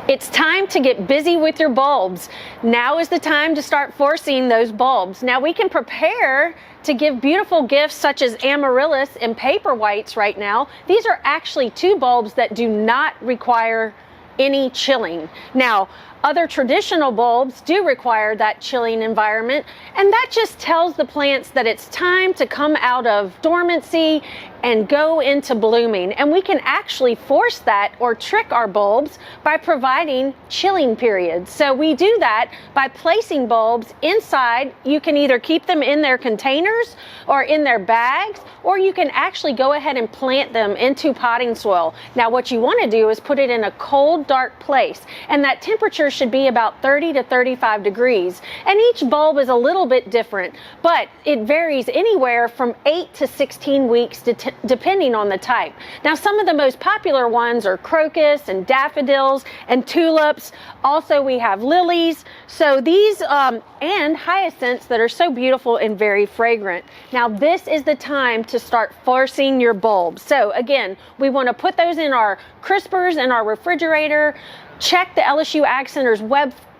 It's time to get busy with your bulbs. Now is the time to start forcing those bulbs. Now we can prepare to give beautiful gifts such as amaryllis and paper whites right now. These are actually two bulbs that do not require any chilling. Now, other traditional bulbs do require that chilling environment, and that just tells the plants that it's time to come out of dormancy and go into blooming. And we can actually force that or trick our bulbs by providing chilling periods. So we do that by placing bulbs inside. You can either keep them in their containers or in their bags, or you can actually go ahead and plant them into potting soil. Now what you want to do is put it in a cold, dark place, and that temperature should be about 30 to 35 degrees. And each bulb is a little bit different, but it varies anywhere from 8 to 16 weeks depending on the type. Now some of the most popular ones are crocus and daffodils and tulips. Also we have lilies. So these and hyacinths that are so beautiful and very fragrant. Now this is the time to start forcing your bulbs. So again, we want to put those in our crispers in our refrigerator. Check the LSU AgCenter's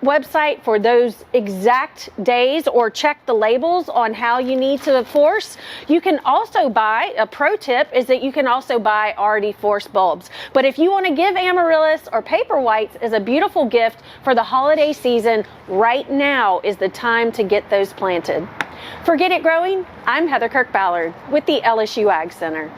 website for those exact days, or check the labels on how you need to force. You can also buy, a pro tip is that you can also buy already forced bulbs. But if you want to give amaryllis or paper whites as a beautiful gift for the holiday season, right now is the time to get those planted. For Get It Growing, I'm Heather Kirk-Ballard with the LSU AgCenter.